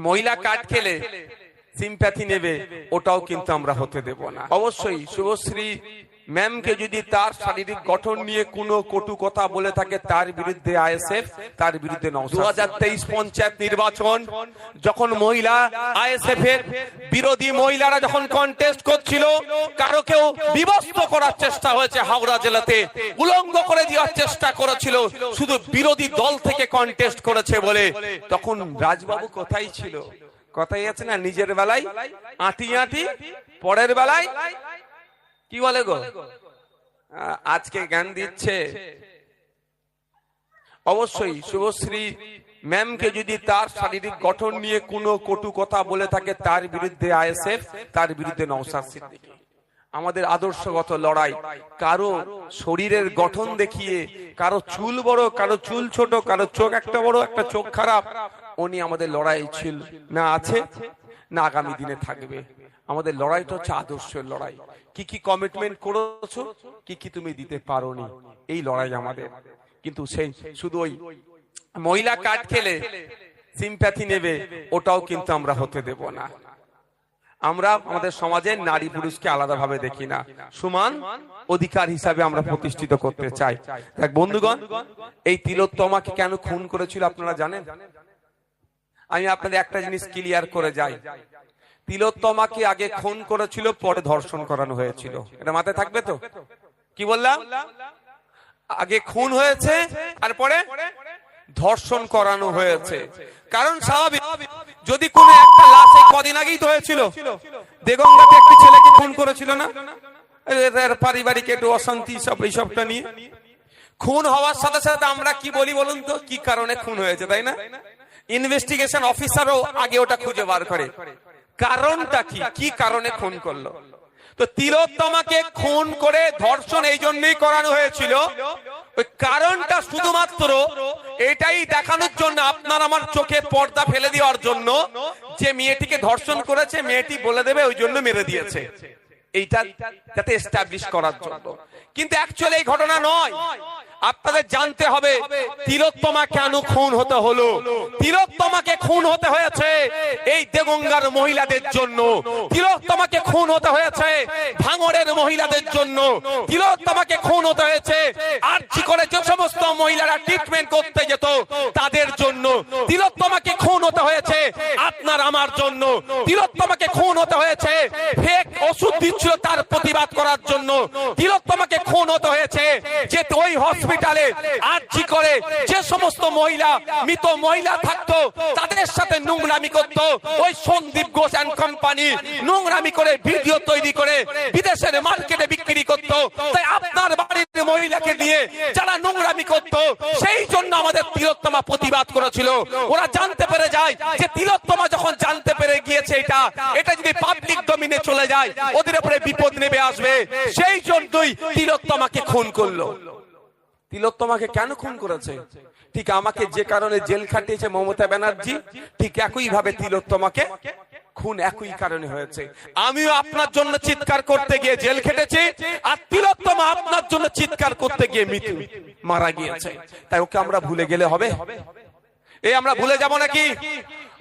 মহিলা কার্ড খেলে সিম্প্যাথি নেবে, ওটাও কিন্তু আমরা হতে দেব না। অবশ্যই শুভশ্রী ম্যামকে যদি তার শারীরিক গঠন নিয়ে কোনো কটু কথা বলে থাকে, তার বিরুদ্ধে আইএসএফ, তার বিরুদ্ধে 2023 পঞ্চায়েত নির্বাচন যখন মহিলা আইএসএফ এর বিরোধী মহিলারা যখন কন্টেস্ট করছিল, কারো কেউ বিভক্ত করার চেষ্টা হয়েছে হাওড়া জেলাতে, উলঙ্গ করে দেওয়ার চেষ্টা করেছিল, শুধু বিরোধী দল থেকে কন্টেস্ট করেছে বলে। তখন রাজবাবু কোথায় ছিল? কথাই আছে না, নিজের বেলায় আঁটি আঁটি, পরের বেলায় কি বলে গো, আজকে জ্ঞান দিচ্ছে। অবশ্যই শুভশ্রী ম্যামকে যদি তার শারীরিক গঠন নিয়ে কোনো কটু কথা বলে থাকে, তার বিরুদ্ধে আইএসএফ, তার বিরুদ্ধে নওশাদ সিদ্দিকী। আমাদের আদর্শগত লড়াই। কারো শরীরের গঠন দেখিয়ে, কারো চুল বড়, কারো চুল ছোট, কারো চোখ একটা বড়, একটা চোখ খারাপ, উনি আমাদের লড়াই ছিল না, আছে না, আগামী দিনে থাকবে। আমাদের লড়াইটা হচ্ছে আদর্শের লড়াই। কি কি কমিটমেন্ট করেছো, কি কি তুমি দিতে পারোনি, এই লড়াই আমাদের। কিন্তু সেই শুধু ওই মহিলা কার্ড খেলে সিম্প্যাথি নেবে, ওটাও কিন্তু আমরা হতে দেব না। আমরা আমাদের সমাজে নারী পুরুষকে আলাদাভাবে দেখি না, সমান অধিকার হিসাবে আমরা প্রতিষ্ঠিত করতে চাই। দেখ বন্ধুগণ, এই তিলোত্তমাকে কেন খুন করেছিল আপনারা জানেন? আমি আপনাদের একটা জিনিস ক্লিয়ার করে যাই। তিলোত্তমাকে আগে খুন করেছিল, পরে ধর্ষণ করানো হয়েছিল। এটা মাথায় থাকবে তো? কি বললাম? আগে খুন হয়েছে, তারপরে ধর্ষণ করানো হয়েছে। কারণ স্বাভাবিক, যদি কোনো একটা লাশ এই কদিন আগেই তো হয়েছিল, দেগঙ্গাতে একটি ছেলেকে খুন করেছিল না, পারিবারিক একটু অশান্তি, সব এইসবটা নিয়ে খুন হওয়ার সাথে সাথে আমরা কি বলি বলুন তো, কি কারণে খুন হয়েছে, তাই না? ইনভেস্টিগেশন অফিসারও আগে ওটা খুঁজে বার করে কারণটা কি, কি কারণে খুন করলো। তো তিলোত্তমাকে খুন করে ধর্ষণ এই জন্যই করানো হয়েছিল, ওই কারণটা শুধুমাত্র এটাই দেখানোর জন্য, আপনার আমার চোখে পর্দা ফেলে দেওয়ার জন্য, যে মেয়েটিকে ধর্ষণ করেছে মেয়েটি বলে দেবে ওই জন্য মেরে দিয়েছে, এইটা যাতে এস্টাবলিশ করার জন্য। কিন্তু অ্যাকচুয়ালি এই ঘটনা নয়। আপনাদের জানতে হবে তিলোত্তমা কেন খুন হতে হলো। তিলোত্তমাকে খুন হতে হয়েছে এই দেগঙ্গার মহিলাদের জন্য, তিলোত্তমাকে খুন হতে হয়েছে ভাঙড়ের মহিলাদের জন্য, তিলোত্তমাকে খুন হতে হয়েছে আরজি করে যে সমস্ত মহিলারা ট্রিটমেন্ট করতে যেত তাদের জন্য, তিলোত্তমাকে খুন হতে হয়েছে আপনার আমার জন্য, তিলোত্তমাকে খুন হতে হয়েছে ফেক ওষুধ দিচ্ছিল তার প্রতিবাদ করার জন্য, তিলোত্তমাকে খুন হতে হয়েছে যে ওই হসপিটালে আরজি করে যে সমস্ত মহিলা, মৃত মহিলা থাকতো তাদের সাথে নোংরামি করত ওই সন্দীপ ঘোষ এন্ড কোম্পানি, নোংরামি করে ভিডিও তৈরি করে বিদেশের মার্কেটে বিক্রি করত। তাই আপনার বাড়ির মহিলাকে দিয়ে যারা নোংরামি করত, সেই জন্য আমাদের তিলোত্তমা প্রতিবাদ করেছিল। ওরা জানতে পেরে যায় যে তিলোত্তমা যখন জানতে পেরে গিয়েছে এটা যদি পাবলিক ডোমেইনে চলে যায় ওদের উপরে বিপদ নেমে আসবে, সেই জন্যই তিলোত্তমাকে খুন করলো। তিলোত্তমাকে কেন খুন করেছে? ঠিক আমাকে যে কারণে জেল খাটিয়েছে মমতা ব্যানার্জি, ঠিক একই ভাবে তিলোত্তমাকে খুন একই কারণে হয়েছে। আমিও আপনার জন্য চিৎকার করতে গিয়ে জেল খেটেছি, আর তিলোত্তমা আপনার জন্য চিৎকার করতে গিয়ে মারা গিয়েছে। তাই ওকে আমরা ভুলে গেলে হবে? আমরা ভুলে যাব নাকি?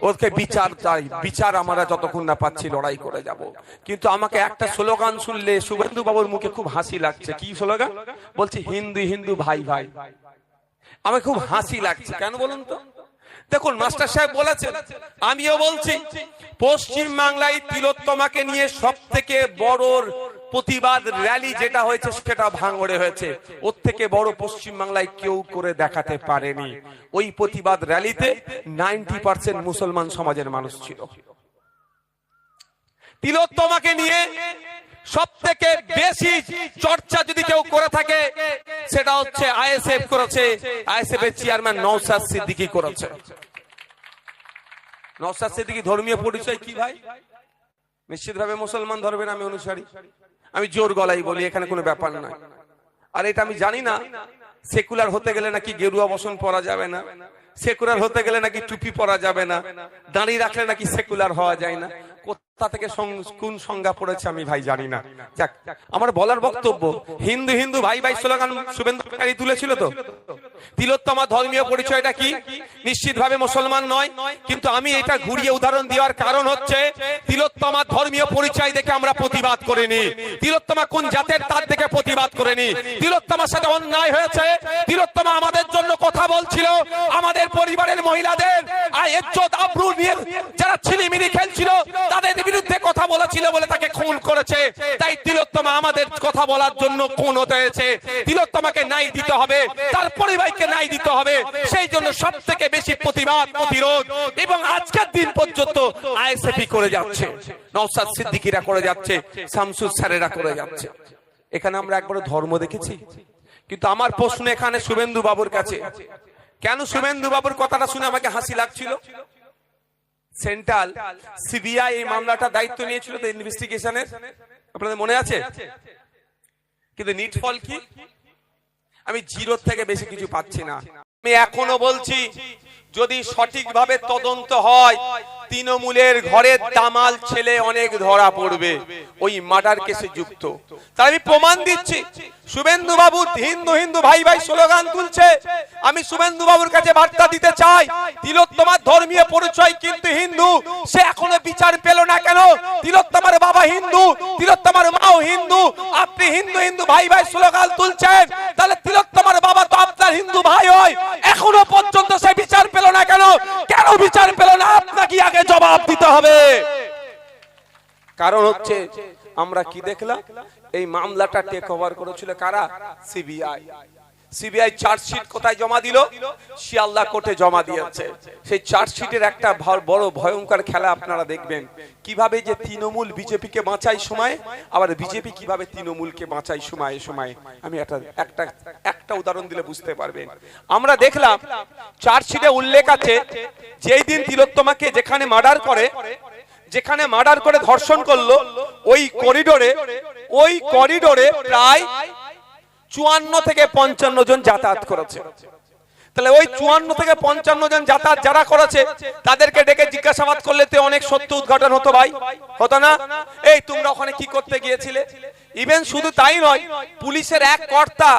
ওকে বিচার চাই, বিচার আমরা যতক্ষণ না পাচ্ছি লড়াই করে যাব। কিন্তু আমাকে একটা স্লোগান শুনলে শুভেন্দু বাবুর মুখে খুব হাসি লাগছে। কি স্লোগান বলছি? হিন্দু হিন্দু ভাই ভাই। আমার খুব হাসি লাগছে, কেন বলুন তো? দেখুন মাস্টার সাহেব বলেছেন, আমিও বলছি, পশ্চিম বাংলায় তিলোত্তমাকে নিয়ে সব থেকে বড় প্রতিবাদ র্যালি যেটা হয়েছে সেটা ভাঙড়ে হয়েছে। ওর থেকে বড় পশ্চিম বাংলায় কেউ করে দেখাতে পারেনি। ওই প্রতিবাদ র্যালিতে 90% মুসলমান সমাজের মানুষ ছিল। তিলোত্তমাকে নিয়ে সব থেকে বেশি চর্চা যদি কেউ করে থাকে সেটা হচ্ছে আইএসএফ করেছে, আইএসএফ এর চেয়ারম্যান নওশাদ সিদ্দিকী করেছে। নওশাদ সিদ্দিকী ধর্মীয় পরিচয় কি ভাই? নিশ্চিতভাবে মুসলমান ধর্মের আমি অনুসারী। আমি জোর গলাই বলি, এখানে কোনো ব্যাপার নয়। আর এটা আমি জানি না সেকুলার হতে গেলে নাকি গেরুয়া বসন পরা যাবে না, সেকুলার হতে গেলে নাকি টুপি পরা যাবে না, দাঁড়িয়ে রাখলে নাকি সেকুলার হওয়া যায় না। তা থেকে কোন সংজ্ঞা পড়েছে আমি ভাই জানি না। যাক, আমার বলার বক্তব্য, হিন্দু হিন্দু ভাই ভাই স্লোগান শুভেন্দু অধিকারী তুলেছিল তো। তিলোত্তমা ধর্মীয় পরিচয়টা কি? নিশ্চিতভাবে মুসলমান নয়, কিন্তু আমি এটা ঘুরিয়ে উদাহরণ দেওয়ার কারণ হচ্ছে তিলোত্তমা ধর্মীয় পরিচয় দেখে আমরা প্রতিবাদ করিনি। তিলোত্তমা কোন জাতের তার দেখে প্রতিবাদ করিনি। তিলোত্তমার সাথে অন্যায় হয়েছে, তিলোত্তমা আমাদের জন্য কথা বলছিল, আমাদের পরিবারের মহিলাদের ইজ্জত আবরু নিয়ে যারা ছিনিমিনি খেলছিল তাদের বিরুদ্ধে কথা বলেছিল বলে তাকে খুন করেছে। তাই তিলোত্তমা আমাদের কথা বলার জন্য খুন হতে হয়েছে। তিলোত্তমাকে ন্যায় দিতে হবে, তার পরিবারকে ন্যায় দিতে হবে। সেই জন্য সব থেকে বেশি প্রতিবাদ প্রতিরোধ এবং আজকের দিন পর্যন্ত আইএসএফই করে যাচ্ছে, নওশাদ সিদ্দিকীরা করে যাচ্ছে, শামসুল স্যারেরা করে যাচ্ছে। এখানে আমরা একবার ধর্ম দেখেছি। কিন্তু আমার প্রশ্ন এখানে শুভেন্দু বাবুর কাছে, কেন শুভেন্দু বাবুর কথাটা শুনে আমাকে হাসি লাগছিল? সেন্ট্রাল সিবিআই এই মামলাটা দায়িত্ব নিয়েছিল তো ইনভেস্টিগেশনের, আপনাদের মনে আছে? কিন্তু নিটফল কি? আমি জিরোর থেকে বেশি কিছু পাচ্ছি না। আমি এখনো বলছি, যদি সঠিকভাবে তদন্ত হয় তৃণমূলের ঘরের দামাল ছেলে অনেক ধরা পড়বে ওই মার্ডার কেসে যুক্ত। তাই আমি প্রমাণ দিচ্ছি। শুভেন্দু বাবু হিন্দু হিন্দু ভাই ভাই স্লোগান তুলছে, আমি শুভেন্দু বাবুর কাছে বার্তা দিতে চাই, তিলোত্তমার ধর্মীয় পরিচয় কিন্তু হিন্দু, সে এখনো বিচার পেল না কেন? তিলোত্তমার বাবা হিন্দু, তিলোত্তমার মাও হিন্দু, আপনি হিন্দু হিন্দু ভাই ভাই স্লোগান তুলছেন, তাহলে তিলোত্তমার বাবা তো আপনার হিন্দু ভাই হয়, এখনো পর্যন্ত সে বিচার পেল না কেন? কেন বিচার পেল না? আপনাকে আগে জবাব দিতে হবে। কারণ হচ্ছে আমরা কি দেখলাম, এই মামলাটা টেক ওভার করেছিল কারা? সিবিআই। সিবিআই চার্জশিট কোথায় জমা দিল? শিয়ালদা কোর্টে জমা দিয়েছে। সেই চার্জশিটের একটা বড় ভয়ঙ্কর খেলা আপনারা দেখবেন, কিভাবে যে তৃণমূল বিজেপিকে বাঁচাই সময়, আবার বিজেপি কিভাবে তৃণমূলকে বাঁচাই সময়ে সময়ে। আমি একটা উদাহরণ দিলে বুঝতে পারবেন। আমরা দেখলাম চার্জশিটে উল্লেখ আছে, যেই দিন তিলোত্তমাকে যেখানে মার্ডার করে ধর্ষণ করলো, ওই করিডোরে প্রায় 54 থেকে 55 জন যাতায়াত করেছে। তাহলে ওই 54 থেকে 55 জন যাতায়াত যারা করেছে তাদেরকে ডেকে জিজ্ঞাসাবাদ করলে তো অনেক সত্য উদ্ঘাটন হতো ভাই, হতো না? এই তোমরা ওখানে কি করতে গিয়েছিলে? ইভেন শুধু তাই নয়, পুলিশের এক কর্তা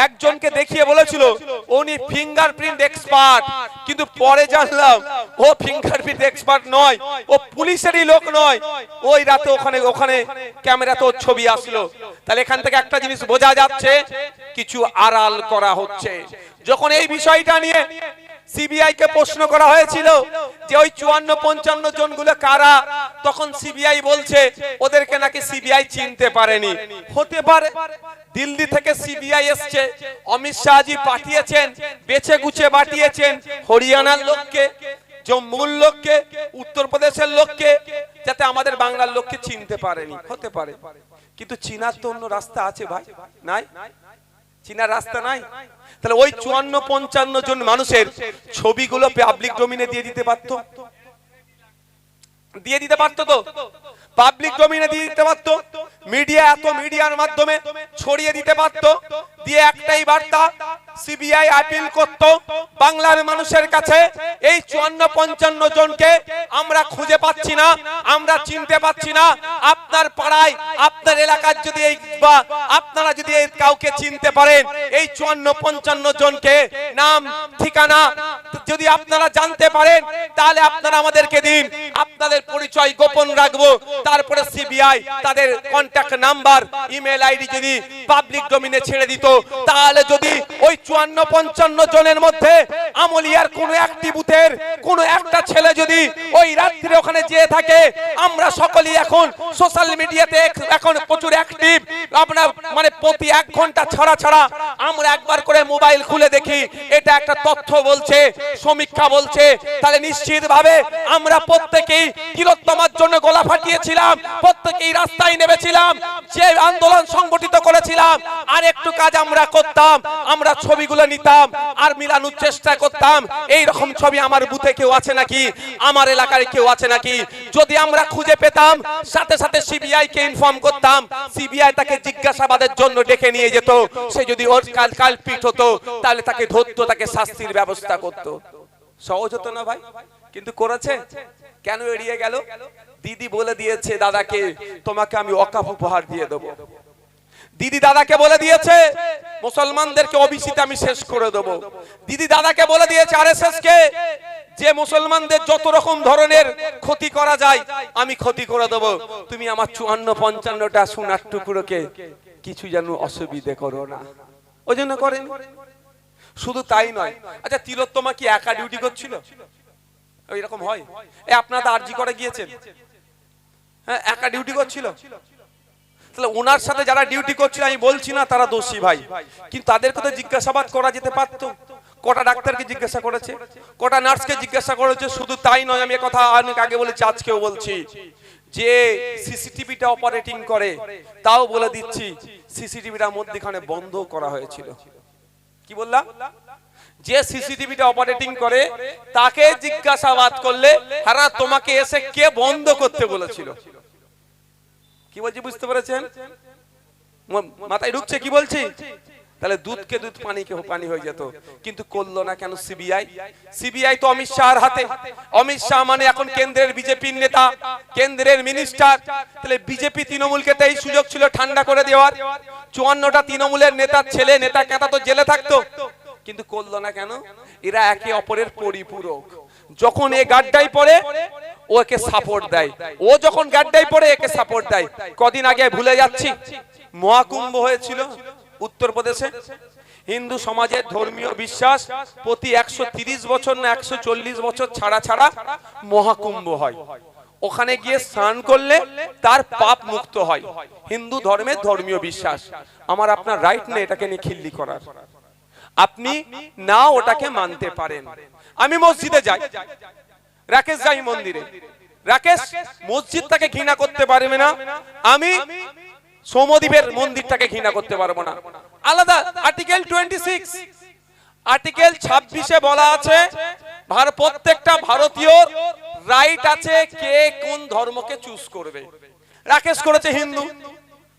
একজনকে দেখিয়ে বলেছিল উনি ফিঙ্গারপ্রিন্ট এক্সপার্ট, কিন্তু পরে জানলাম ও ফিঙ্গারপ্রিন্ট এক্সপার্ট নয়, ও পুলিশেরই লোক নয়। ওই রাতে ওখানে ক্যামেরাতে ওর ছবি আসলো। তাহলে এখান থেকে একটা জিনিস বোঝা যাচ্ছে, কিছু আড়াল করা হচ্ছে। যখন এই বিষয়টা নিয়ে সিবিআই কে প্রশ্ন করা হয়েছিল যে ওই 54-55 জনগুলো কারা, তখন সিবিআই বলছে ওদেরকে নাকি সিবিআই চিনতে পারেনি। হতে পারে দিল্লি থেকে সিবিআই এসছে, অমিত শাহজি পাঠিয়েছেন, বেছে গুছে পাঠিয়েছেন হরিয়ানার লোককে, জম্মুর লোককে, উত্তরপ্রদেশের লোককে, যাতে আমাদের বাংলার লোককে চিনতে পারেনি। হতে পারে, কিন্তু চিনার তো অন্য রাস্তা আছে ভাই, নাই? চিনার রাস্তা নাই? তাহলে ওই 54-55 জন মানুষের ছবিগুলো পাবলিক ডোমেইনে দিয়ে দিতে পারতো তো, পাবলিক ডোমেইনে দিয়ে দিতে পারতো, মিডিয়ার মাধ্যমে ছড়িয়ে দিতে পারতো, দিয়ে একটাই বার্তা সিবিআই আপিল করত বাংলার মানুষের কাছে, এই 54-55 জনকে আমরা খুঁজে পাচ্ছি না, আমরা চিনতে পাচ্ছি না। আপনার পাড়ায় আপনার এলাকার যদি বা আপনারা যদি কাউকে চিনতে পারেন, এই 54-55 জনকে নাম ঠিকানা যদি আপনারা জানতে পারেন, তাহলে আপনারা আমাদেরকে দিন, আপনাদের পরিচয় গোপন রাখবো। তারপরে সিবিআই তাদের কন্ট্যাক্ট নাম্বার, ইমেল আইডি যদি পাবলিক ডোমেইনে ছেড়ে দিত, তাহলে যদি ওই 54-55 জনের মধ্যে আমলিয়ার কোন একটি বুথের কোন একটা ছেলে যদি ওই রাত্রে ওখানে যেয়ে থাকে, আমরা সকলেই এখন সোশ্যাল মিডিয়াতে এখন প্রচুর অ্যাক্টিভ, আমরা মানে প্রতি 1 ঘন্টা ছাড়া আমরা একবার করে মোবাইল খুলে দেখি, এটা একটা তথ্য বলছে, সমীক্ষা বলছে। তাহলে নিশ্চিতভাবে আমরা প্রত্যেকেই তিলোত্তমার জন্য গলা ফাটিয়েছিলাম, প্রত্যেকেই রাস্তায় নেমেছিলাম, যে আন্দোলন সংগঠিত করেছিলাম। আর একটু কাজ আমরা করতাম, আমরা ছবিগুলো নিতাম আর মিলানোর চেষ্টা করতাম, এই রকম ছবি আমার বুথে কেউ আছে নাকি, আমার এলাকায় কেউ আছে নাকি। যদি আমরা খুঁজে পেতাম, সাথে সাথে সিবিআই কে ইনফর্ম করতাম, সিবিআই তাকে জিজ্ঞাসাবাদের জন্য ডেকে নিয়ে যেত। সে যদি ওর কালপিট হতো, তাহলে তাকে ধরতো, তাকে শাস্তির ব্যবস্থা করতো। সহজ হতো না ভাই? কিন্তু করেছে কেন এড়িয়ে গেল? দিদি বলে দিয়েছে দাদাকে, তোমাকে আমি ওয়াকফ উপহার দিয়ে দেবো। দিদি দাদাকে বলে দিয়েছে মুসলমানদেরকে ওবিসিতে আমি শেষ করে দেবো। দিদি দাদাকে বলে দিয়েছে আরএসএস কে, যে মুসলমানদের যত রকম ধরনের ক্ষতি করা যায় আমি ক্ষতি করে দেবো। তুমি আমার 54-55টা সোনার টুকরোকে কিছু যেন অসুবিধে করো না। ওই জন্য করেন। শুধু তাই নয়, আচ্ছা তিলোত্তমা কি একা ডিউটি করছিল? এরকম হয়? আপনারা আরজি করে গিয়েছেন, হ্যাঁ একা ডিউটি করছিল? তাহলে ওনার সাথে যারা ডিউটি করছিল, আমি বলছি না তারা দোষী ভাই, কিন্তু তাদেরকে তো জিজ্ঞাসাবাদ করা যেতে পারতো। কটা ডাক্তারকে জিজ্ঞাসা করেছে, কটা নার্সকে জিজ্ঞাসা করেছে। শুধু তাই নয়, আমি কথা অনেক আগে বলেছি, আজকেও বলছি, যে সিসিটিভিটা অপারেটিং করে তাও বলে দিচ্ছি, সিসিটিভিটার মধ্যখানে বন্ধ করা হয়েছিল। কি বললাম? যে সিসিটিভিটা অপারেটিং করে তাকে জিজ্ঞাসাবাদ করলে, হ্যাঁ তোমাকে এসে কে বন্ধ করতে বলেছিল? কি বলছি বুঝতে পেরেছেন? মাথায় ঢুকছে কি বলছি? তাহলে দুধকে দুধ পানিকে পানি হয়ে যেত, কিন্তু করলো না কেন সিবিআই? সিবিআই তো অমিত শাহর হাতে। অমিত শাহ মানে এখন কেন্দ্রের বিজেপির নেতা, কেন্দ্রের মিনিস্টার। তাহলে বিজেপি তৃণমূলকে তো এই সুযোগ ছিল ঠান্ডা করে দেওয়ার। 54টা তৃণমূলের নেতার ছেলে নেতা কেতা তো জেলে থাকতো, কিন্তু করলো না কেন? এরা একে অপরের পরিপূরক। যখন এ গাড্ডায় পড়ে ওকে সাপোর্ট দেয়, ও যখন গাড্ডায় পড়ে একে সাপোর্ট দেয়। কদিন আগে ভুলে যাচ্ছি, মহাকুম্ভ হয়েছিল উত্তরপ্রদেশে। হিন্দু সমাজের ধর্মীয় বিশ্বাস প্রতি 130 বছর না 140 বছর ছাড়া ছাড়া মহাকুম্ভ হয়। ওখানে গিয়ে স্নান করলে তার পাপ মুক্ত হয়। হিন্দু ধর্মের ধর্মীয় বিশ্বাস। আমার আপনার রাইট নেই এটাকে নিয়ে খিল্লি করার। আপনি না ওটাকে মানতে পারেন। আমি মসজিদে যাই, রাকেশ যাই মন্দিরে, রাকেশ মসজিদটাকে ঘৃণা করতে পারবে না, আমি সৌমদ্বীপের মন্দিরটাকে ঘৃণা করতে পারবো না। আলাদা। আর্টিকেল 26, আর্টিকেল 26-এ বলা আছে প্রত্যেকটা ভারতীয় রাইট আছে কে কোন ধর্মকে চুজ করবে। রাকেশ করেছে হিন্দু,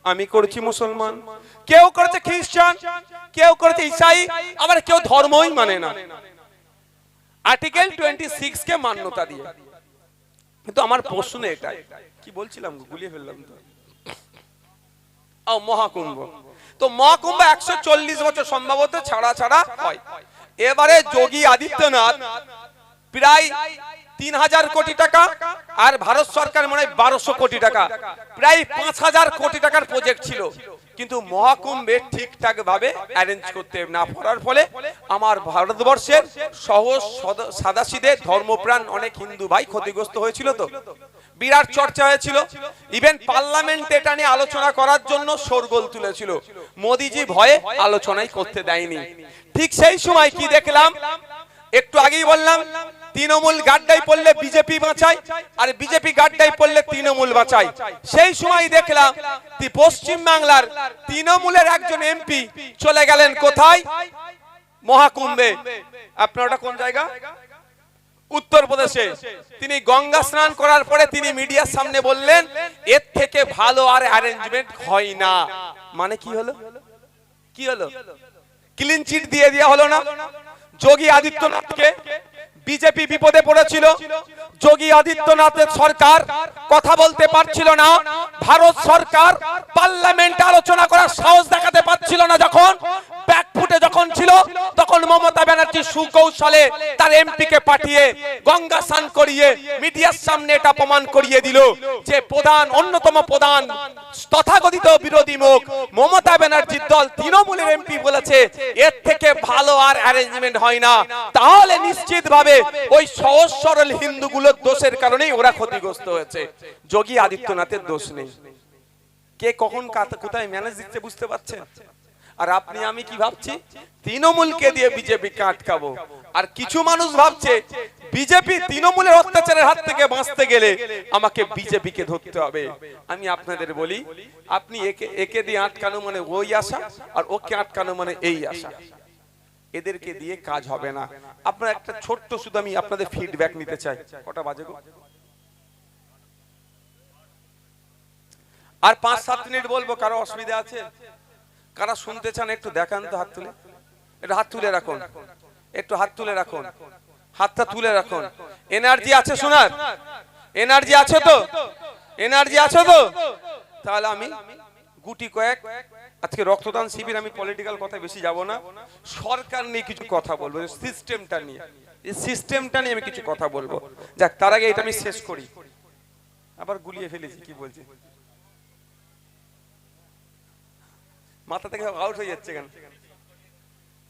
আমি করেছি মুসলমান, কেউ করেছে খ্রিস্টান, কেউ করেছে ঈসাই, আবার কেউ ধর্মই মানে না। আর্টিকেল 26 কে মান্যতা দিয়ে। কিন্তু আমার প্রশ্ন এটাই, কি বলছিলাম গুলিয়ে ফেললাম তো। মহাকুম্ভ তো মহাকুম্ভ 140 বছর সম্ভবত ছাড়া ছাড়া হয়। এবারে যোগী আদিত্যনাথ প্রায় 3000 কোটি টাকা, আর ভারত সরকার মনে হয় 1200 কোটি টাকা, প্রায় 5000 কোটি টাকার প্রজেক্ট ছিল। কিন্তু মহাকুম্ভে ঠিকঠাক ভাবে অ্যারেঞ্জ করতে না পারার ফলে আমার ভারতবর্ষের সহজ সাদাসিধে ধর্মপ্রাণ অনেক হিন্দু ভাই ক্ষতিগ্রস্ত হয়েছিল। তো বিরাট চর্চা হয়েছিল, ইভেন পার্লামেন্ট এটা নিয়ে আলোচনা করার জন্য শোরগোল তুলেছিল। মোদিজি ভয়ে আলোচনাই করতে দেয়নি। ঠিক সেই সময় কি দেখলাম, একটু আগেই বললাম তৃণমূল গাড্ডায় পড়লে বিজেপি বাঁচায়, আর বিজেপি গাড্ডায় পড়লে তৃণমূল বাঁচায়। সেই সময় দেখলাম পশ্চিম বাংলার তৃণমূলের একজন এমপি চলে গেলেন কোথায়? মহাকুম্ভে। আপনার ওটা কোন জায়গা? উত্তরপ্রদেশে। তিনি গঙ্গা স্নান করার পরে তিনি মিডিয়ার সামনে বললেন এর থেকে ভালো আর অ্যারেঞ্জমেন্ট হয় না। মানে কি হলো? কি হলো? ক্লিন চিট দিয়ে দেওয়া হলো না যোগী আদিত্যনাথকে। বিজেপি বিপদে পড়েছিল, যোগী আদিত্যনাথের সরকার কথা বলতে পারছিল না, ভারত সরকার পার্লামেন্টে আলোচনা করার সাহস দেখাতে পারছিল না। যখন ব্যাকফুটে যখন ছিল তখন মমতা ব্যানার্জি সুকৌশলে তার এমপিকে পাঠিয়ে গঙ্গা স্নান করিয়ে মিডিয়ার সামনে এটা প্রমাণ করিয়ে দিল যে প্রধান অন্যতম প্রধান তথাকথিত বিরোধী মুখ মমতা ব্যানার্জির দল তৃণমূলের এমপি বলেছে এর থেকে ভালো আর অ্যারেঞ্জমেন্ট হয় না। তাহলে নিশ্চিতভাবে ওই সহজ সরল হিন্দুগুলোর দোষের কারণেই ওরা ক্ষতিগ্রস্ত হয়েছে, যোগী আদিত্যনাথের দোষ নেই। কে কখন কোথায় ম্যানেজ দিচ্ছে বুঝতে পারছেন? আর আপনি আমি কি ভাবছি? তৃণমূলকে দিয়ে বিজেপিকে আটকাবো। আর কিছু মানুষ ভাবছে বিজেপি তৃণমূলের অত্যাচারের হাত থেকে বাঁচতে গেলে আমাকে বিজেপিকে ধরতে হবে। আমি আপনাদের বলি, আপনি একে দিয়ে আটকানো মানে ওই আশা, আর ওকে আটকানো মানে এই আশা। এদেরকে দিয়ে কাজ হবে না। আপনার একটা ছোট্ট শুধু আমি আপনাদের ফিডব্যাক নিতে চাই। কটা বাজে গো? আর 5-7 মিনিট বলবো। কারো অসুবিধা আছে? কারা শুনতে চান একটু দেখান তো, হাত তুলে। একটু হাত তুলে রাখুন, একটু হাত তুলে রাখুন, হাতটা তুলে রাখুন। এনার্জি আছে শোনার? এনার্জি আছে তো? এনার্জি আছে তো? তাহলে আমি গুটি কয়েক আজকে রক্তদান শিবির, আমি পলিটিক্যাল কথা বেশি যাব না, সরকার নিয়ে কিছু কথা বলবো, সিস্টেমটা নিয়ে, এই সিস্টেমটা নিয়ে আমি কিছু কথা বলবো। যাক, তার আগে এটা আমি শেষ করি। আবার গুলিয়ে ফেলেছি, কি বলছি, মাথা থেকে আউট হয়ে যাচ্ছে কেন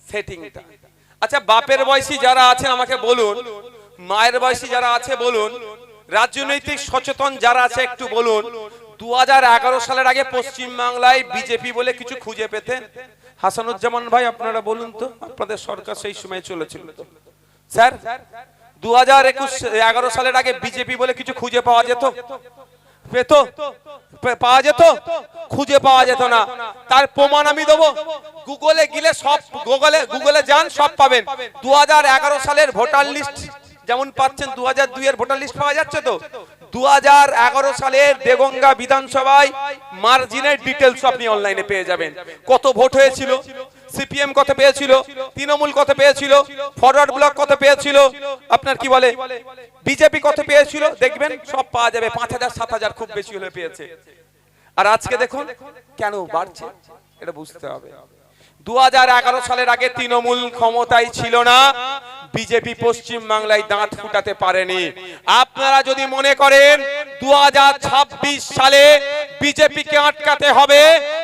সেটিংটা। আচ্ছা, বাপের বয়সী যারা আছেন আমাকে বলুন, মায়ের বয়সী যারা আছে বলুন, রাজনৈতিক সচেতন যারা আছে একটু বলুন, 2011 সালের আগে পশ্চিম বাংলায় বিজেপি বলে কিছু খুঁজে পেতেন? হাসানুজ্জামান ভাই আপনারা বলুন তো, আপনাদের সরকার সেই সময় চলেছিল তো স্যার, 2011 সালের আগে বিজেপি বলে কিছু খুঁজে পাওয়া যেত? পেত? পাওয়া যেত? খুঁজে পাওয়া যেত না। তার প্রমাণ আমি দেবো, গুগলে গেলে সব, গুগলে যান সব পাবেন। 2011 সালের ভোটার লিস্ট যেমন পাচ্ছেন, 2002 এর ভোটার লিস্ট পাওয়া যাচ্ছে তো। 2011 সালের দেগঙ্গা বিধানসভায় মার্জিনের ডিটেলস আপনি অনলাইনে পেয়ে যাবেন। কত ভোট হয়েছিল, সিপিএম কত পেয়েছিল, তৃণমূল কত পেয়েছিল, ফরওয়ার্ড ব্লক কত পেয়েছিল, আপনার কি বলে বিজেপি কত পেয়েছিল, দেখবেন সব পাওয়া যাবে। 5000 7000 খুব বেশি হলে পেয়েছে। আর আজকে দেখুন কেন বাড়ছে, এটা বুঝতে হবে। 2011 সালের আগে তৃণমূল ক্ষমতায় ছিল না, বিজেপি পশ্চিম বাংলায় দাঁত ফুটাতে পারেনি। আপনারা যদি মনে করেন 2026 সালে বিজেপিকে আটকাতে হবে,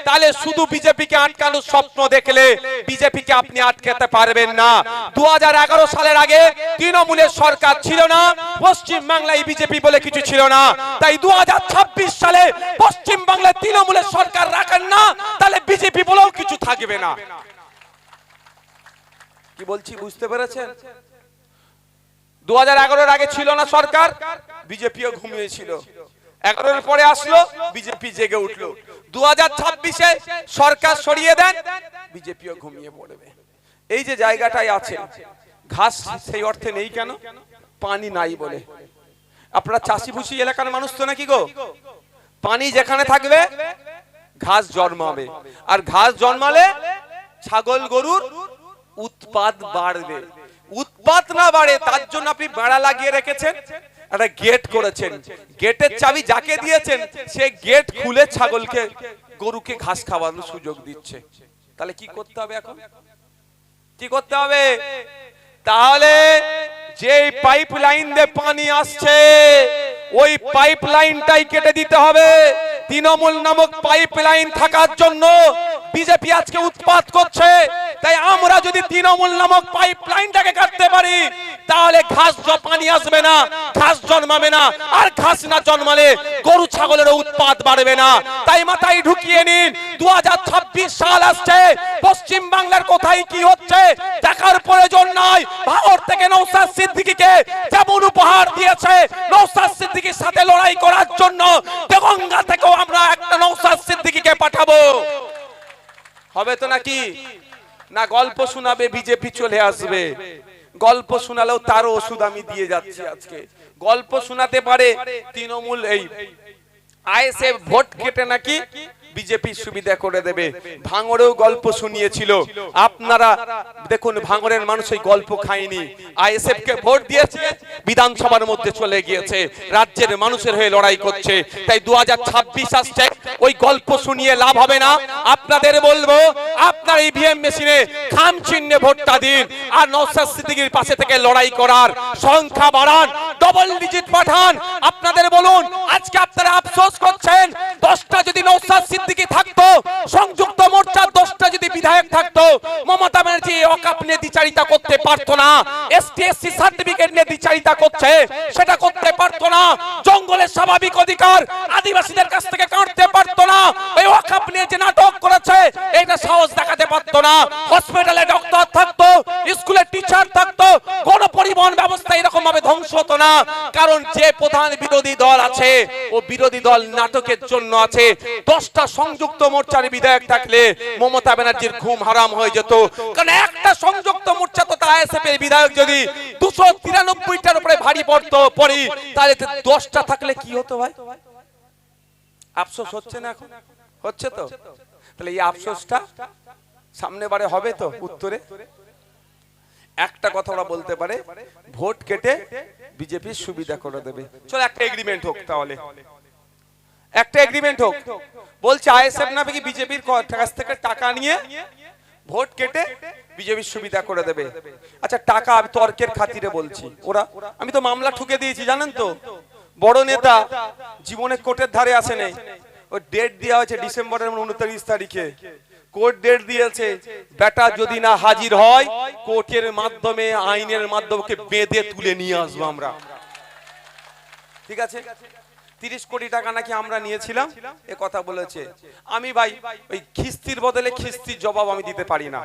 তাহলে শুধু বিজেপিকে আটকানোর স্বপ্ন দেখলে বিজেপিকে আপনি আটকাতে পারবেন না। 2011 সালের আগে তৃণমূলের সরকার ছিল না, পশ্চিম বাংলায় বিজেপি বলে কিছু ছিল না। তাই 2026 সালে পশ্চিম বাংলায় তৃণমূলের সরকার রাখেন না, তাহলে বিজেপি বলেও কিছু থাকবে না। কি বলছি বুঝতে পেরেছেন? 2011 আগে ছিল না সরকার, বিজেপিও ঘুমিয়েছিল। 11 পরে আসলো, বিজেপি জেগে উঠলো। 2026-এ সরকার সরিয়ে দেন, বিজেপিও ঘুমিয়ে পড়বে। এই যে জায়গাটায় আছে, ঘাস সেই অর্থে নেই কেন? পানি নাই বলে। আপনারা চাষিভুষি এলাকার মানুষ তো নাকি গো? পানি যেখানে থাকবে ঘাস জন্মাবে, আর ঘাস জন্মালে ছাগল গরুর উৎপাদ বাড়বে। উৎপাদ না বাড়ে তার জন্য আপনি বেড়া লাগিয়ে রেখেছেন, একটা গেট করেছেন, গেটের চাবি যাকে দিয়েছেন সে গেট খুলে ছাগলকে গরুকে ঘাস খাওয়ানোর সুযোগ দিচ্ছে। তাহলে কি করতে হবে এখন? কি করতে হবে? তাহলে যে পাইপ লাইন দিয়ে পানি আসছে ওই পাইপ লাইনটাই কেটে দিতে হবে। তৃণমূল নামক পাইপ লাইন থাকার জন্য বিজেপি আজকে উৎপাত করছে। তাই আমরা যদি তৃণমূল নামক পাইপ লাইনটাকে কাটতে পারি, তাহলে ঘাস পানি আসবে না, ঘাস জন্মাবে না, আর ঘাস না জন্মালে গরু ছাগলের উৎপাত বাড়বে না। তাই মাথায় ঢুকিয়ে নিন, 2026 সাল আসছে, পশ্চিম বাংলার কোথায় কি হচ্ছে দেখার প্রয়োজন নাই। ভারত থেকে নওশাদ সিদ্দিকীকে যেমন উপহার দিয়েছে, নওশাদ সিদ্দিকীর সাথে লড়াই করার জন্য দেগঙ্গা থেকেও আমরা একটা নওশাদ সিদ্দিকীকে পাঠাবো। হবে তো নাকি? না গল্প শোনাবে বিজেপি চলে আসবে। গল্প শোনালেও তারও ওষুধ আমি দিয়ে যাচ্ছি আজকে। গল্প শোনাতে পারে তৃণমূল, এই আইএসএফ ভোট কেটে নাকি বিজেপি সুবিধা করে দেবে। ভাঙড়েও গল্প শুনিয়েছিল, আপনারা দেখুন ভাঙড়ের মানুষ এই গল্প খায়নি। আইএসএফ কে ভোট দিয়েছে, বিধানসভার মধ্যে চলে গিয়েছে, রাজ্যের মানুষের হয়ে লড়াই করছে। তাই 2026 আসছে, ওই গল্প শুনিয়ে লাভ হবে না। আপনাদের বলবো, আপনার ইভিএম মেশিনে খাম চিহ্নে ভোটটা দিন, আর নওশাদ সিদ্দিকীর পাশে থেকে লড়াই করার সংখ্যা বাড়ান, ডবল ডিজিট পাঠান। আপনাদের বলুন, আজকে আপনারা আফসোস করছেন, 10টা যদি নওশাদ সিদ্দিকী থাকতো, সংযুক্ত মোর্চার 10টা যদি বিধায়ক থাকতো, মমতা ব্যানার্জি ওয়াকফ নিয়ে দ্বিচারিতা করতে পারতো না। এসটি/এসসি সার্টিফিকেট নিয়ে দ্বিচারিতা করছে, সেটা করতে পারতো না। জঙ্গলের স্বাভাবিক অধিকার আদিবাসীদের কাছ থেকে কাটতে পারতো না। ওই ওয়াকফ নিয়ে যে নাটক করেছে, এটা সাহস দেখাতে পারতো না। হসপিটালে ডক্টর থাকতো, স্কুলে টিচার থাকতো, গণপরিবহন ব্যবস্থা এরকম ভাবে ধ্বংস হতো না। কারণ যে প্রধান বিরোধী দল আছে, ও বিরোধী দল নাটকের জন্য আছে। 10টা সংযুক্ত মোর্চার বিধায়ক থাকলে মমতা ব্যানার্জির ঘুম হারাম হয়ে যেত। কারণ একটা সংযুক্ত মোর্চা তো আইএসএফ এর বিধায়ক যদি 293টার উপরে ভারী পড়তো পড়ি, তাহলে 10টা থাকলে কি হতো ভাই? আফসোস হচ্ছে না এখন? হচ্ছে তো? তাহলে এই আফসোসটা সামনে বারে হবে তো উত্তরে? একটা কথা ওরা বলতে পারে, ভোট কেটে বিজেপির সুবিধা করে দেবে। চলো একটা এগ্রিমেন্ট হোক, তাহলে একটা এগ্রিমেন্ট হোক, বলছে আইএসএফ না কি বিজেপির কাছ থেকে টাকা নিয়ে ভোট কেটে বিজেপির সুবিধা করে দেবে। আচ্ছা টাকা আমি তর্কের খাতিরে বলছি, ওরা আমি তো মামলা ঠুকে দিয়েছি জানেন তো, বড় নেতা জীবনে কোর্টের ধারে আসে নেই, ওই ডেট দেওয়া হয়েছে ডিসেম্বরের 29 তারিখে, কোর্ট ডেট দিয়েছে, বেটা যদি না হাজির হয় কোর্টের মাধ্যমে আইনের মাধ্যমে বেঁধে তুলে নিয়ে আসবো আমরা। ঠিক আছে, 30 কোটি টাকা নাকি আমরা নিয়েছিলাম এ কথা বলেছে। আমি ভাই ওই খিস্তির বদলে খিস্তির জবাব আমি দিতে পারি না,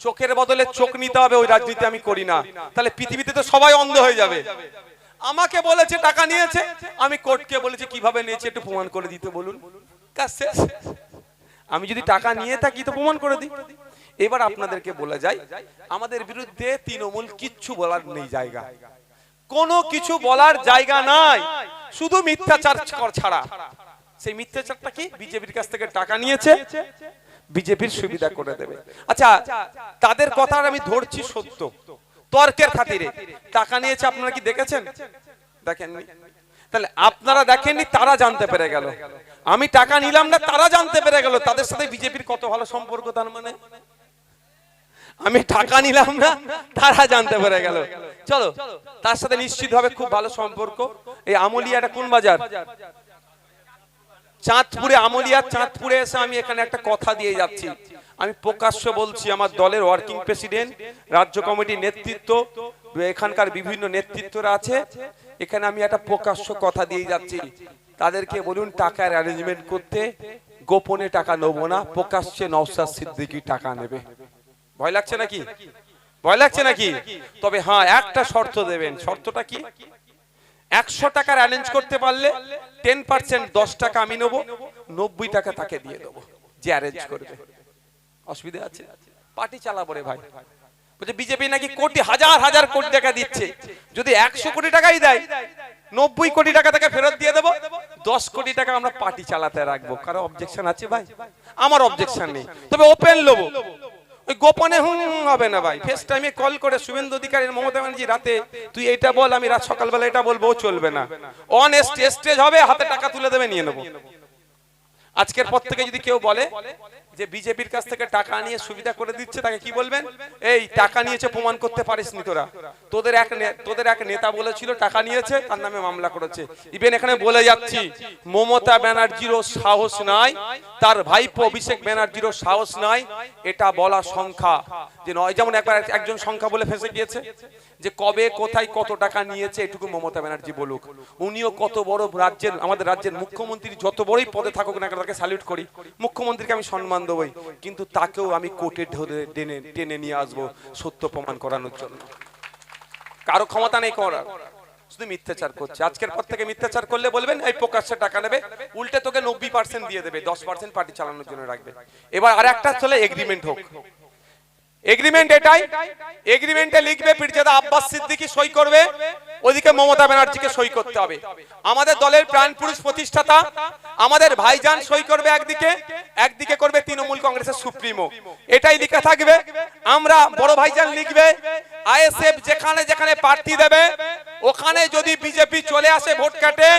চোখের বদলে চোখ নিতে হবে, ওই রাজনীতি আমি করি না, তাহলে পৃথিবীতে তো সবাই অন্ধ হয়ে যাবে। আমাকে বলেছে টাকা নিয়েছে, আমি কোর্টকে বলেছি কিভাবে নিয়েছে একটু প্রমাণ করে দিতে বলুন, কাজ শেষ। আমি যদি টাকা নিয়ে থাকি তো প্রমাণ করে দিই। এবার আপনাদেরকে বলে যাই, আমাদের বিরুদ্ধে তৃণমূল কিচ্ছু বলার নেই জায়গা, কোনো কিছু বলার জায়গা নাই, শুধু মিথ্যাচার ছাড়া। সেই মিথ্যাচারটা কি? বিজেপির কাছ থেকে টাকা নিয়েছে, বিজেপির সুবিধা করে দেবে। আচ্ছা তাদের কথা আমি ধরছি সত্য, তর্কের খাতিরে টাকা নিয়েছে, আপনারা কি দেখেছেন? দেখেননি, তাহলে আপনারা দেখেননি, তারা জানতে পেরে গেল। আমি টাকা নিলাম না, তারা জানতে পেরে গেল, তাদের সাথে বিজেপির কত ভালো সম্পর্ক। তার মানে আমি টাকা নিলাম না, তারা জানতে পেরে গেল, চলো তার সাথে নিশ্চিতভাবে খুব ভালো সম্পর্ক। এই আমলিয়াটা কোন বাজার? চাঁদপুরে। আমলিয়া চাঁদপুরে এসে আমি এখানে একটা কথা দিয়ে যাচ্ছি, আমি প্রকাশ্য বলছি, আমার দলের ওয়ার্কিং প্রেসিডেন্ট, রাজ্য কমিটির নেতৃত্ব, এখানকার বিভিন্ন নেতৃত্বরা আছে, এখানে আমি একটা প্রকাশ্য কথা দিয়ে যাচ্ছি, তাদেরকে বলুন টাকার অ্যারেঞ্জমেন্ট করতে, গোপনে টাকা নেবো না, প্রকাশ্যে নওশাদ সিদ্দিকী টাকা নেবে। ভয় লাগছে নাকি? ভয় লাগছে নাকি? তবে হ্যাঁ একটা শর্ত দেবেন। শর্তটা কি? 100 টাকার অ্যারেঞ্জ করতে পারলে 10% 10 টাকা আমি নেবো, 90 টাকা তাকে দিয়ে দেবো যে অ্যারেঞ্জ করবে। অসুবিধা আছে? পার্টি চালাবো রে ভাই। বলছে বিজেপি নাকি কোটি হাজার হাজার কোটি টাকা দিচ্ছে, যদি 100 কোটি টাকাই দেয় 90 কোটি টাকা তাকে ফেরত দিয়ে দেবো, 10 কোটি টাকা আমরা পার্টি চালাতে রাখবো। কারো অবজেকশন আছে ভাই? আমার অবজেকশন নেই, তবে ওপেন নেবো, ওই গোপনে হবে না ভাই। ফেস টাইমে কল করে শুভেন্দু অধিকারী, মমতা ব্যানার্জি রাতে তুই এটা বল, আমি রাত সকালবেলা এটা বলবো, চলবে না। অন স্টেজ হবে, হাতে টাকা তুলে দেবে, নিয়ে নেবো। আজকের পর থেকে যদি কেউ বলে যে বিজেপির কাছ থেকে টাকা নিয়ে সুবিধা করে দিচ্ছে, তাকে কি বলবেন? এই টাকা নিয়েছে প্রমাণ করতে পারিসনি তোরা। তোদের এক নেতা বলেছিল টাকা নিয়েছে, তার নামে মামলা করেছে। ইভেন এখানে বলে যাচ্ছি, মমতা ব্যানার্জিরও সাহস নাই, তার ভাইপো অভিষেক ব্যানার্জিরও সাহস নাই এটা বলা সংখ্যা যে নয়। যেমন একবার একজন সংখ্যা বলে ফেসে গিয়েছে যে কবে কোথায় কত টাকা নিয়েছে, এটুকু মমতা ব্যানার্জি বলুক। উনিও কত বড় রাজ্যের, আমাদের রাজ্যের মুখ্যমন্ত্রী, যত বড়ই পদে থাকুক না, তাকে স্যালুট করি, মুখ্যমন্ত্রীকে আমি সম্মান দেবই, কিন্তু তাকেও আমি কোর্টে টেনে নিয়ে আসবো সত্য প্রমাণ করানোর জন্য। কারো ক্ষমতা নেই করার, শুধু মিথ্যাচার করছে। আজকের পর থেকে মিথ্যাচার করলে বলবেন এই প্রকাশ্যে টাকা নেবে, উল্টে তোকে 90% দিয়ে দেবে, 10% পার্টি চালানোর জন্য রাখবে। এবার আর একটা চলে এগ্রিমেন্ট হোক। এগ্রিমেন্ট এটাই, এগ্রিমেন্টে লিখবে পীরজাদা আব্বাস সিদ্দিকী সই করবে, ওদিকে মমতা ব্যানার্জিকে সই করতে হবে। আমাদের দলের প্রাণ পুরুষ প্রতিষ্ঠাতা আমাদের ভাইজান সই করবে একদিকে, একদিকে করবে তৃণমূল কংগ্রেসের সুপ্রিমো, এটাই লেখা থাকবে। আমরা বড় ভাইজান লিখবে আইএসএফ যেখানে যেখানে প্রার্থী দেবে ওখানে যদি বিজেপি চলে আসে ভোট কাটে,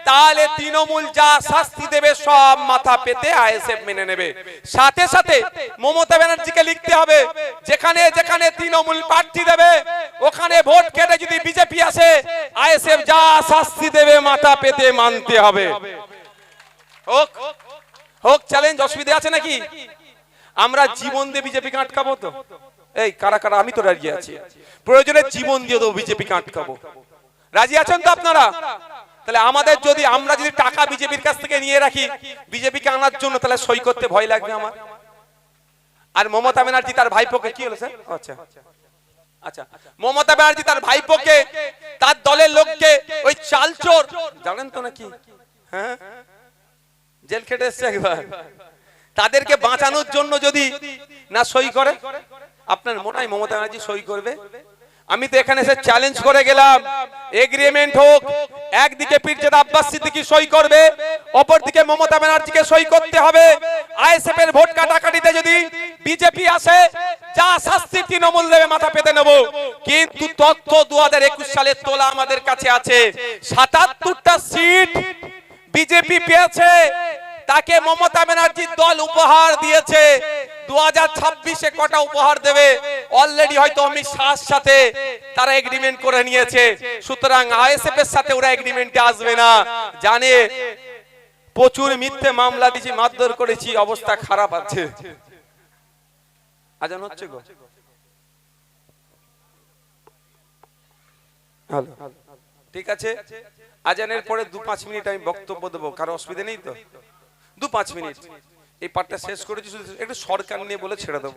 তাহলে তৃণমূল যা শাস্তি দেবে সব মাথা পেতে আইএসএফ মেনে নেবে। সাথে সাথে মমতা ব্যানার্জিকে লিখতে হবে যেখানে যেখানে তৃণমূল প্রার্থী দেবে ওখানে ভোট কেটে যদি বিজেপি আসে, আইএসএফ যা শাস্তি দেবে মাথা পেতে মানতে হবে। হোক হোক চ্যালেঞ্জ, অসুবিধা আছে নাকি? আমরা জীবন দিয়ে বিজেপিকে আটকাবো তো? এই কারা কারা? আমি তো রাজি আছি, প্রয়োজনে জীবন দিয়ে দেবো বিজেপিকে আটকাবো। রাজি আছেন তো আপনারা? তাহলে আমাদের যদি, আমরা যদি টাকা বিজেপির কাছ থেকে নিয়ে রাখি বিজেপিকে আনার জন্য, তাহলে সই করতে ভয় লাগবে আমার। আর মমতা ব্যানার্জি তার ভাইপোকে কি হলো স্যার? আচ্ছা আচ্ছা, মমতা ব্যানার্জি তার ভাইপোকে, তার দলের লোককে, ওই চালচোর জানেন তো নাকি, হ্যাঁ জেল খেটে এসছে একবার, তাদেরকে বাঁচানোর জন্য যদি না সই করে, আপনার মনে হয় মমতা ব্যানার্জি সই করবে? আমি তো এখানে এসে চ্যালেঞ্জ করে গেলাম, এগ্রিমেন্ট হোক, একদিকে পীরজাদা আব্বাস সিদ্দিকী সই করবে, অপরদিকে মমতা ব্যানার্জিকে সই করতে হবে। আইএসএফ এর ভোট কাটাকাটিতে যদি বিজেপি আসে, যা শাস্তি তৃণমূল দেবে মাথা পেতে নেব। কিন্তু তথ্য 2021 সালে তোলা আমাদের কাছে আছে, 77টা সিট বিজেপি পেয়েছে, তাকে মমতা ব্যানার্জির দল উপহার দিয়েছে। 2026-এ কটা উপহার দেবে অলরেডি হয়তো অমিত শাহর সাথে তারা এগ্রিমেন্ট করে নিয়েছে। সুতরাং আইএসএফ এর সাথে ওরা এগ্রিমেন্টে আসবে না, জানে প্রচুর মিথ্যে মামলা দিয়েছি, মারধর করেছি, অবস্থা খারাপ আছে। আজান হচ্ছে গো, হ্যালো, ঠিক আছে। আজানের পরে 2-5 মিনিট আমি বক্তব্য দেবো, কারো অসুবিধা নেই তো? 2-5 মিনিট এই পাঠটা শেষ করেছি, শুধু একটু সরকার নিয়ে বলে ছেড়ে দেবো।